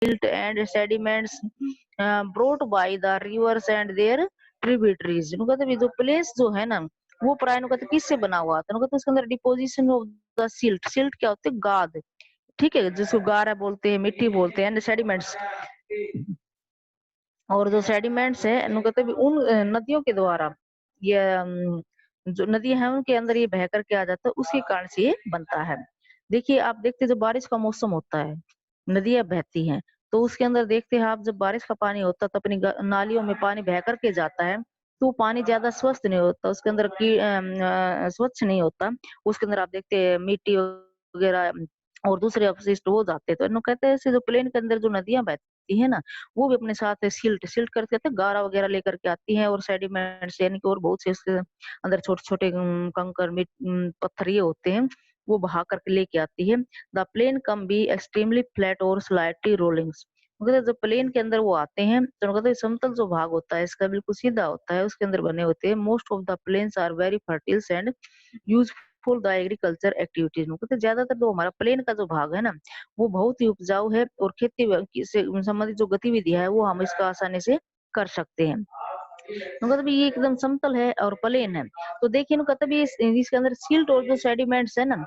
silt and sediments brought by the rivers and their tributaries। इनको कहते हैं जो प्लेस जो है ना वो प्राय कहते किससे बना हुआ था, कहते उसके अंदर deposition of the silt. Silt क्या होते हैं? गाद, ठीक है, जिसको गारा बोलते हैं, मिट्टी बोलते हैं, सेडिमेंट्स। और जो सेडिमेंट्स है इनको कहते हैं उन नदियों के द्वारा ये जो नदी है उनके अंदर ये बह करके आ जाता है, उसी कारण से ये बनता है। देखिए आप देखते जब बारिश का मौसम होता है, नदियां बहती हैं, तो उसके अंदर देखते हैं आप जब बारिश का पानी होता है तो अपनी नालियों में पानी बह करके जाता है, तो वो पानी ज्यादा स्वस्थ नहीं होता, उसके अंदर की स्वच्छ नहीं होता। उसके अंदर आप देखते हैं मिट्टी वगैरह और दूसरे अपशिष्ट हो जाते हैं। तो इन्हों कहते हैं ऐसे जो प्लेन के अंदर जो नदियां बहती है ना, वो भी अपने साथ सिल्ट सिल्ट करके कहते हैं गारा वगैरह लेकर के आती हैं, और सेडिमेंट्स यानी कि और बहुत से उसके अंदर छोटे छोटे कंकर पत्थर ये होते हैं, वो बहा करके लेके आती है। The plain can be extremely flat और स्लाइटली रोलिंग्स। मतलब जब प्लेन के अंदर वो आते हैं तो कहते हैं समतल जो भाग होता है इसका बिल्कुल सीधा होता है, उसके अंदर बने होते हैं। Most of the plains are very fertiles and useful the agriculture activities. कहते हैं ज्यादातर जो हमारा प्लेन का जो भाग है ना वो बहुत ही उपजाऊ है, और खेती से संबंधित जो गतिविधियां है वो हम इसका आसानी से कर सकते हैं। मतलब ये एकदम समतल है और प्लेन है। तो देखिए ना कहते भी इसके अंदर सिल्ट और जो सेडिमेंट्स है ना,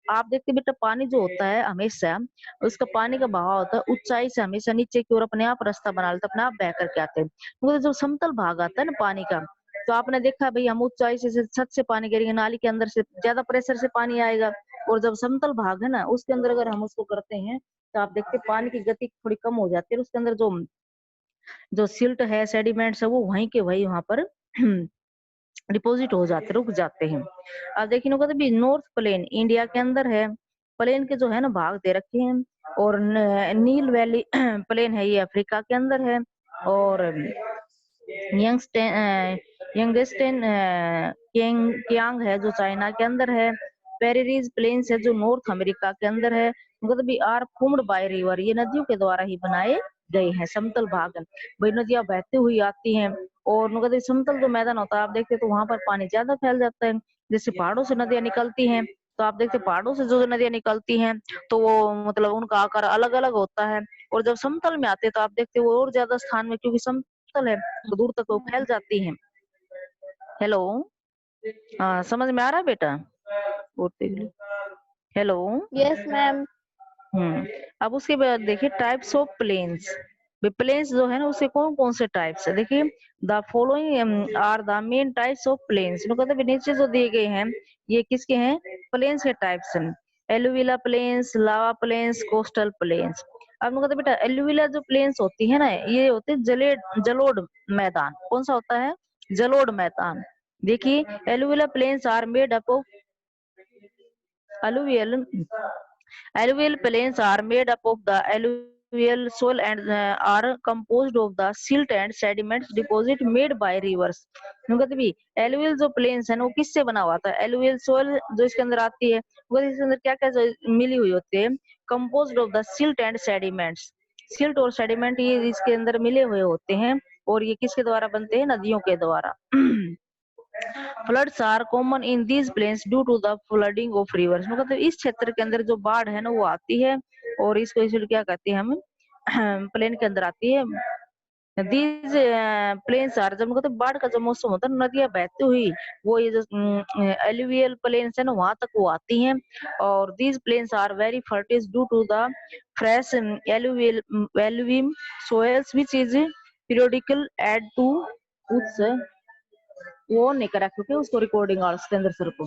आप देखते बेटा पानी जो होता है हमेशा उसका पानी का बहाव होता है ऊंचाई से हमेशा नीचे की ओर अपने आप रास्ता बना लेता है, अपने आप बह करके आते हैं। मतलब जो समतल भाग आता है ना पानी का, तो आपने देखा भाई हम ऊंचाई से छत से पानी गिरेंगे, नाली के अंदर से ज्यादा प्रेशर से पानी आएगा, और जब समतल भाग है ना उसके अंदर अगर हम उसको करते हैं तो आप देखते पानी की गति थोड़ी कम हो जाती है, उसके अंदर जो जो सिल्ट है सेडिमेंट्स है वो वहीं के वहीं वहां पर डिपॉजिट हो जाते, रुक जाते हैं। अब देखिए ना भी नॉर्थ प्लेन इंडिया के अंदर है, प्लेन के जो है ना भाग दे रखे हैं, और नील वैली प्लेन है ये अफ्रीका के अंदर है, और यंगस्टेन कियांग है जो चाइना के अंदर है। पेरिरीज प्लेन्स है जो नॉर्थ अमेरिका के अंदर है। मतलब भी आर फॉर्म्ड बाय रिवर, ये नदियों के द्वारा ही बनाए गए हैं। समतल भाग भाई नदियां बहती हुई आती हैं, और मतलब समतल जो मैदान होता है आप देखते हैं तो वहां पर पानी ज्यादा फैल जाता है। जैसे पहाड़ों से नदियां निकलती हैं, तो आप देखते पहाड़ों से जो नदियां निकलती हैं तो वो मतलब उनका आकार अलग अलग होता है, और जब समतल में आते हैं तो आप देखते हैं वो और ज्यादा स्थान में, क्योंकि समतल है तो दूर तक वो फैल जाती हैं। हेलो, हाँ समझ में आ रहा है बेटा? हेलो। Yes ma'am. अब उसके बाद देखिए टाइप्स ऑफ प्लेन्स। प्लेन्स जो है ना उसके कौन कौन से टाइप्स है, देखिए the following are the main types of plains. कहते नीचे जो दिए गए हैं ये किसके हैं? प्लेन्स के टाइप्स हैं। एलुविला planes, lava planes, coastal planes. अब कहते बेटा एलुविला जो प्लेन्स होती है ना ये होते जलोढ़ मैदान। कौन सा होता है? जलोढ़ मैदान। देखिए alluvial plains are made up of alluvial alluvial plains are made up of the alluvial soil and are composed of the silt and sediments deposit made by rivers। कहते भी एलुवियल जो प्लेन्स है ना वो किससे बना हुआ था? एलुवियल सोil जो इसके अंदर आती है वो इसके अंदर क्या क्या मिली हुई होती है? Composed of the silt and sediments. Silt और सेडिमेंट ये इसके अंदर मिले हुए होते हैं, और ये किसके द्वारा बनते हैं? नदियों के द्वारा। Floods are common in these plains due to the flooding of rivers. मतलब इस क्षेत्र के अंदर जो बाढ़ है ना वो आती है, और इसको इसलिए क्या कहते हैं हम प्लेन के अंदर आती है। दीज प्लेन्स आर जब मतलब बाढ़ का जो मौसम होता है नदियां बहती हुई वो ये जो एलुवियल प्लेन्स है ना वहां तक वो आती हैं, और these plains are very fertile due to the fresh alluvium soils which is periodical add to उस वो नहीं करा क्योंकि उसको रिकॉर्डिंग और उसके अंदर सर को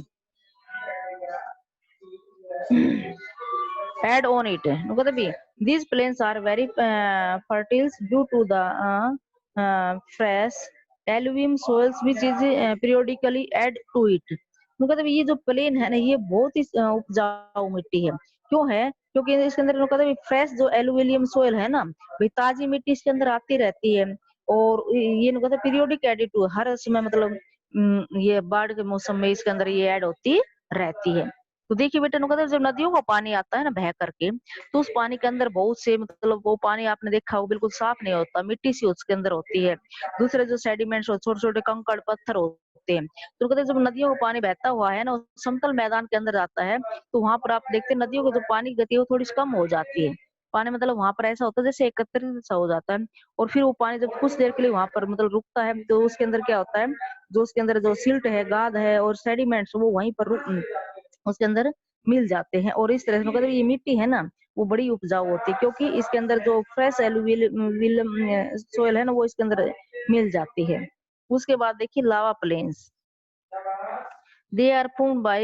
add on it। कहते भी these plains are very fertile due to the fresh alluvium soils which is periodically add to it। कहते भी ये जो प्लेन है ना ये बहुत ही उपजाऊ मिट्टी है। क्यों है? क्योंकि इसके अंदर कहते भी फ्रेश जो एलुविलियम सोयल है ना भाई ताजी मिट्टी इसके अंदर आती रहती है, और ये कहते पीरियोडिक एडिड टू हर समय मतलब ये बाढ़ के मौसम में इसके अंदर ये ऐड होती रहती है। तो देखिए बेटा कहते जब नदियों का पानी आता है ना बह करके तो उस पानी के अंदर बहुत से मतलब वो पानी आपने देखा वो बिल्कुल साफ नहीं होता, मिट्टी सी उसके अंदर होती है, दूसरे जो सेडिमेंट्स और छोटे छोटे कंकड़ पत्थर होते हैं। तो कहते जब नदियों का पानी बहता हुआ है ना समतल मैदान के अंदर जाता है तो वहां पर आप देखते हैं नदियों की जो पानी की गति है वो थोड़ी कम हो जाती है, पानी मतलब वहाँ पर ऐसा होता है जैसे एकत्रित सा हो जाता है, और फिर वो पानी जब कुछ देर के लिए वहाँ पर मतलब रुकता है, तो उसके अंदर क्या होता है, जो उसके अंदर जो सिल्ट है, गाद है और सेडिमेंट्स वो वहीं पर उसके अंदर मिल जाते हैं, और इस तरह से मतलब ये मिट्टी है ना वो बड़ी उपजाऊ होती है, क्योंकि इसके अंदर जो फ्रेश एलुवियल सोयल है ना वो इसके अंदर मिल जाती है। उसके बाद देखिए lava plains, they are formed by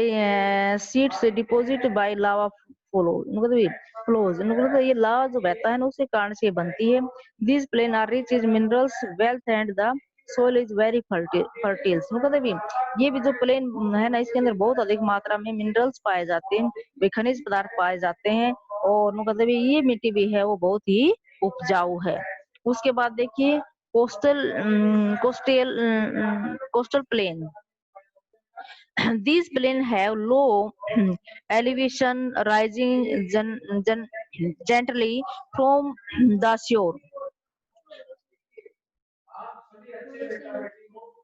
seeds deposit by lava flow, मतलब ये flows, मतलब ये लावा जो बहता है ना उसके कारण से ये बनती है। These plain are rich in minerals wealth and the soil is very fertile, मतलब ये भी जो प्लेन है ना इसके अंदर बहुत अधिक मात्रा में मिनरल्स पाए जाते हैं, वे खनिज पदार्थ पाए जाते हैं, और मतलब ये मिट्टी भी है वो बहुत ही उपजाऊ है। उसके बाद देखिए coastal plain, these plains have low elevation rising gently from the shore,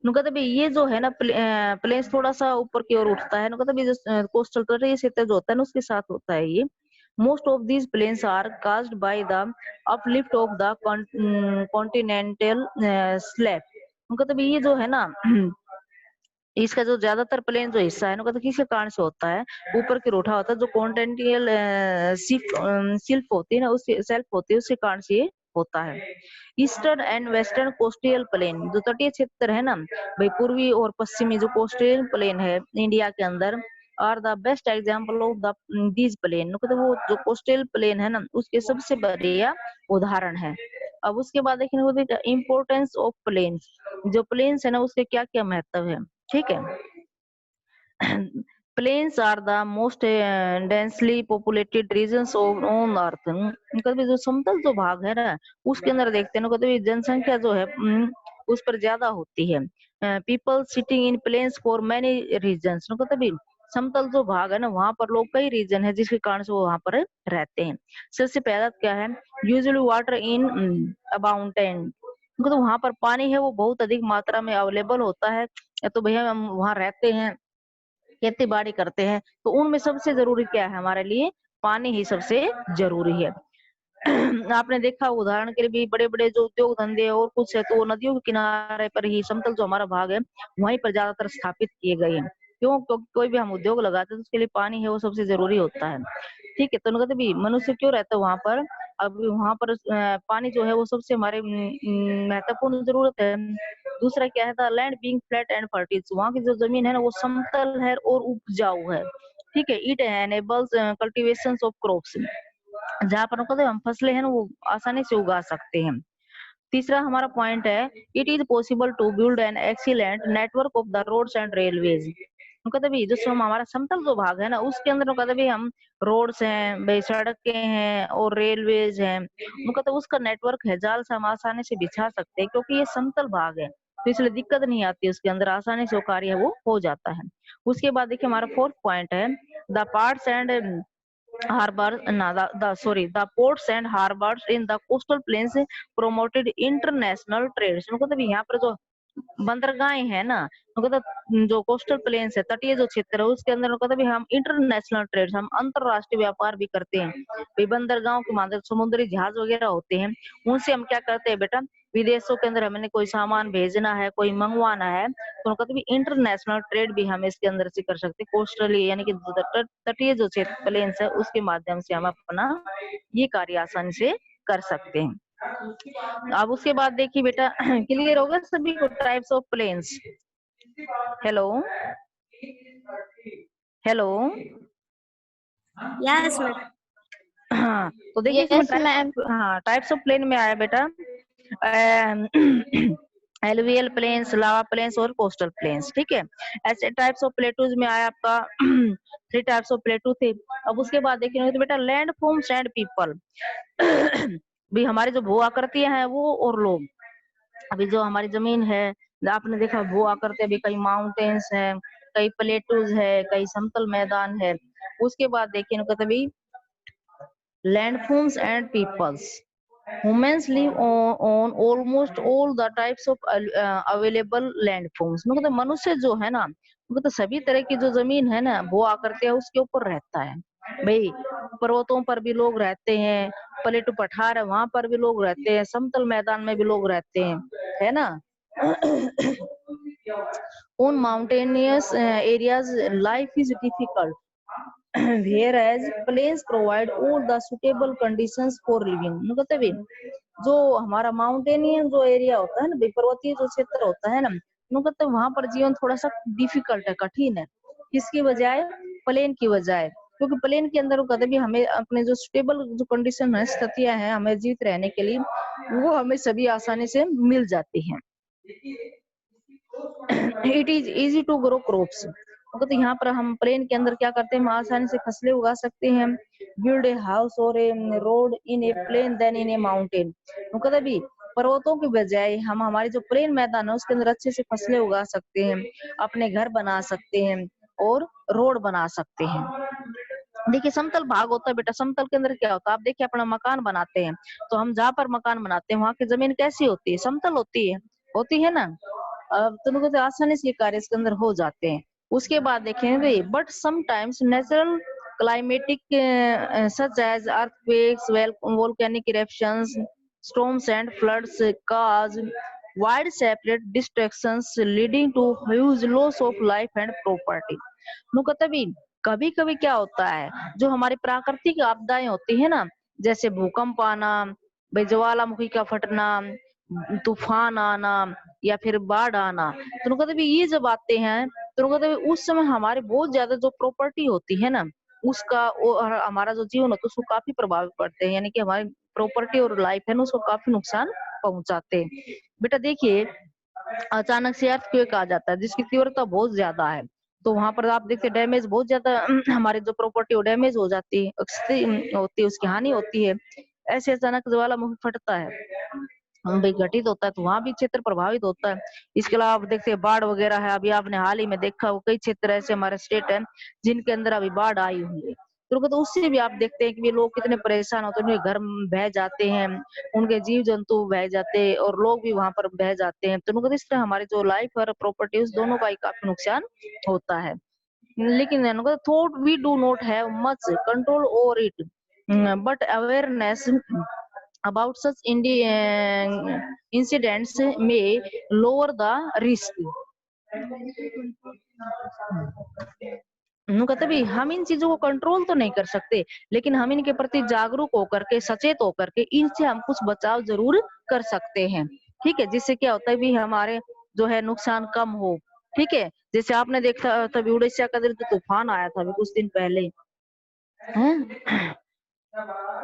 कहते भी ये जो है ना प्लेन्स थोड़ा सा ऊपर की ओर उठता है, कहते भी जो कोस्टल क्षेत्र जो होता है ना उसके साथ होता है ये। Most of these plains are caused by the uplift of the continental slab, कहते भी ये जो है ना इसका जो ज्यादातर प्लेन जो हिस्सा है ना तो किसके कारण से होता है, ऊपर की रोटा होता है, जो कॉन्टिनेंटल शिल्प होती है ना उससे सेल्फ होती है उसके कारण से ये होता है। Eastern and western coastal plain, जो तटीय क्षेत्र है ना भाई, पूर्वी और पश्चिमी जो कोस्टल प्लेन है इंडिया के अंदर, are the best example of the these plain, मतलब वो जो कोस्टल प्लेन है ना उसके सबसे बढ़िया उदाहरण है। अब उसके बाद देखेंगे इम्पोर्टेंस ऑफ प्लेन्स, जो प्लेन्स है ना उसके क्या क्या महत्व है, ठीक है। Plains are the most densely populated regions of on earth, कभी जो समतल जो भाग है ना उसके अंदर देखते हैं ना कभी जनसंख्या जो है उस पर ज्यादा होती है। People sitting in plains for many reasons, कभी समतल जो भाग है ना वहां पर लोग कई रीजन है जिसके कारण से वो वहां पर रहते हैं। सबसे पहला क्या है, यूजुअली वाटर इन अबाउंटेंट, तो वहां पर पानी है वो बहुत अधिक मात्रा में अवेलेबल होता है, तो भैया हम वहां रहते हैं खेती बाड़ी करते हैं, तो उनमें सबसे जरूरी क्या है हमारे लिए, पानी ही सबसे जरूरी है। आपने देखा उदाहरण के लिए भी बड़े बड़े जो उद्योग धंधे और कुछ है तो वो नदियों के किनारे पर ही समतल जो हमारा भाग है वहीं पर ज्यादातर स्थापित किए गए हैं। क्यों, क्योंकि कोई भी हम उद्योग लगाते हैं तो उसके लिए पानी है वो सबसे जरूरी होता है, ठीक है। तो कहते भी मनुष्य क्यों रहता है वहां पर, अब वहां पर पानी जो है वो सबसे हमारे महत्वपूर्ण जरूरत है। दूसरा क्या है, था land being flat and fertile, वहां की जो जमीन है ना वो समतल है और उपजाऊ है, ठीक है। It enables cultivation of crops, जहाँ पर कहते हम फसलें हैं ना वो आसानी से उगा सकते हैं। तीसरा हमारा पॉइंट है, it is possible to build an excellent network of the roads and railways, कहते भी जो हमारा समतल जो भाग है ना उसके अंदर कहते भी हम रोड्स हैं भाई, सड़कें हैं और रेलवेज हैं, कहते उसका नेटवर्क है, जाल से हम आसानी से बिछा सकते हैं क्योंकि ये समतल भाग है, तो इसलिए दिक्कत नहीं आती, उसके अंदर आसानी से वो कार्य है वो हो जाता है। उसके बाद देखिए हमारा फोर्थ पॉइंट है, the parts and harbor no, the ports and harbors in the coastal plains promoted international trade, मतलब यहाँ पर जो बंदरगाहें है ना, मतलब जो कोस्टल प्लेन्स है तटीय जो क्षेत्र है उसके अंदर कहते भी हम इंटरनेशनल ट्रेड, हम अंतरराष्ट्रीय व्यापार भी करते हैं। भी बंदरगाहों के माध्यम समुद्री जहाज वगैरह होते हैं उनसे हम क्या करते हैं बेटा, विदेशों के अंदर हमने कोई सामान भेजना है कोई मंगवाना है तो कहते भी इंटरनेशनल ट्रेड भी हम इसके अंदर से कर सकते हैं, कोस्टली यानी कि तटीय जो क्षेत्र प्लेन्स है उसके माध्यम से हम अपना ये कार्य आसानी से कर सकते हैं। अब उसके बाद देखिए बेटा क्लियर होगा सभी को types of plains. Hello hello, yes ma'am. हाँ तो देखिए इसमें yes ma'am. Types of plain में आया बेटा एलुवियल प्लेन्स, लावा प्लेन्स और कोस्टल प्लेन्स, ठीक है। ऐसे टाइप्स ऑफ प्लेटूज में आया आपका 3 टाइप्स ऑफ प्लेटू थे। अब उसके बाद देखिए तो बेटा लैंड फॉर्म्स एंड पीपल, भी हमारी जो भू आकृतियां हैं वो और लोग, अभी जो हमारी जमीन है आपने देखा भू आकृति, अभी कई माउंटेन्स है, कई प्लेटूज है, कई समतल मैदान है। उसके बाद देखिए कभी landforms and peoples, humans live on almost all the types of available landforms, मतलब मनुष्य जो है ना मतलब सभी तरह की जो जमीन है ना वो आकृति है उसके ऊपर रहता है। भई पर्वतों पर भी लोग रहते हैं, प्लेटू पठार है वहाँ पर भी लोग रहते हैं, समतल मैदान में भी लोग रहते हैं, है ना? On mountainous areas, life is difficult, whereas plains provide all the suitable conditions for living. मतलब ये जो हमारा माउंटेनियन जो एरिया होता है ना, पर्वतीय जो क्षेत्र होता है ना, मतलब वहां पर जीवन थोड़ा सा डिफिकल्ट है, कठिन है। किसकी बजाय? प्लेन की बजाय। क्योंकि प्लेन के अंदर कभी भी हमें अपने जो सुटेबल जो कंडीशन है, स्थितियां हैं हमें जीवित रहने के लिए, वो हमें सभी आसानी से मिल जाती हैं। It is easy to grow crops. तो यहाँ पर हम प्लेन के अंदर क्या करते हैं, हम आसानी से फसलें उगा सकते हैं। बिल्ड ए हाउस और a road in a plain than in a mountain. मतलब भी पर्वतों की बजाय हम हमारी जो प्लेन मैदान है उसके अंदर अच्छे से फसलें उगा सकते हैं, अपने घर बना सकते हैं और रोड बना सकते हैं। देखिए समतल भाग होता है बेटा, समतल के अंदर क्या होता है, आप देखिए अपना मकान बनाते हैं, तो हम जहाँ पर मकान बनाते हैं वहां की जमीन कैसी होती है? समतल होती है ना। तो उनको तो आसानी से ये कार्य इसके अंदर हो जाते हैं। उसके बाद देखेंगे, but sometimes natural climatic such as earthquakes, volcanic eruptions, storms and floods cause wide separate destructions leading to huge loss of life and property. नु कभी कभी क्या होता है, जो हमारी प्राकृतिक आपदाएं होती है ना, जैसे भूकंप आना, भाई ज्वालामुखी का फटना, तूफान आना या फिर बाढ़ आना, तो ये जब आते हैं तो उस समय हमारे बहुत ज्यादा जो प्रॉपर्टी होती है ना, उसका और हमारा जो जीवन होता है उसको काफी प्रभावित पड़ते हैं, यानी कि हमारी प्रॉपर्टी और लाइफ है ना उसको काफी नुकसान पहुंचाते हैं। बेटा देखिए अचानक से अर्थक्वेक आ जाता है जिसकी तीव्रता बहुत ज्यादा है, तो वहां पर आप देखते डैमेज बहुत ज्यादा हमारी जो प्रॉपर्टी वो डैमेज हो जाती है, होती है, उसकी हानि होती है। ऐसे अचानक ज्वालामुखी फटता है, भाई घटित होता है, तो वहां भी क्षेत्र प्रभावित होता है। इसके अलावा आप देखते हैं बाढ़ वगैरह है, अभी आपने हाल ही में देखा वो कई क्षेत्र ऐसे हमारे स्टेट है जिनके अंदर अभी बाढ़ आई हुई है। तो उससे भी आप देखते हैं कि ये लोग कितने परेशान होते हैं, उनके घर बह जाते हैं, उनके जीव जंतु बह जाते हैं और लोग भी वहां पर बह जाते हैं। तो उनको इस तरह हमारी जो लाइफ और प्रॉपर्टी उस दोनों का ही काफी नुकसान होता है। लेकिन though we do not have much control over it, but awareness about such incidents may lower the risk। कहते भी हम इन चीजों को कंट्रोल तो नहीं कर सकते, लेकिन हम इनके प्रति जागरूक होकर के, सचेत होकर के इनसे हम कुछ बचाव जरूर कर सकते हैं। ठीक है, जिससे क्या होता है भी हमारे जो है नुकसान कम हो। ठीक है, जैसे आपने देखा तभी उड़ीसा का जो तूफान आया था अभी कुछ दिन पहले, हैं?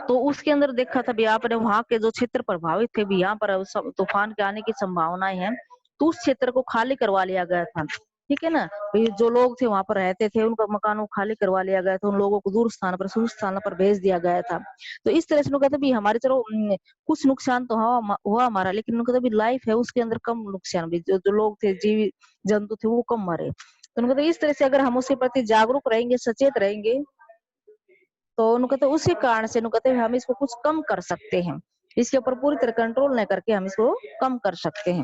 तो उसके अंदर देखा था भी आपने वहां के जो क्षेत्र प्रभावित थे भी यहाँ पर तूफान के आने की संभावनाएं हैं, तो उस क्षेत्र को खाली करवा लिया गया था। ठीक है ना, भाई जो लोग थे वहां पर रहते थे उनका मकान को खाली करवा लिया गया था, उन लोगों को दूर स्थान पर सुरक्षित स्थान पर भेज दिया गया था। तो इस तरह से लोग कहते भी हमारे चलो कुछ नुकसान तो हुआ हमारा, लेकिन उनका भी लाइफ है उसके अंदर कम नुकसान भी, जो लोग थे जीव जंतु थे वो कम मरे। तो उनको इस तरह से अगर हम उसके प्रति जागरूक रहेंगे, सचेत रहेंगे, तो उनको उसी कारण से हम इसको कुछ कम कर सकते हैं। इसके ऊपर पूरी तरह कंट्रोल नहीं करके हम इसको कम कर सकते हैं।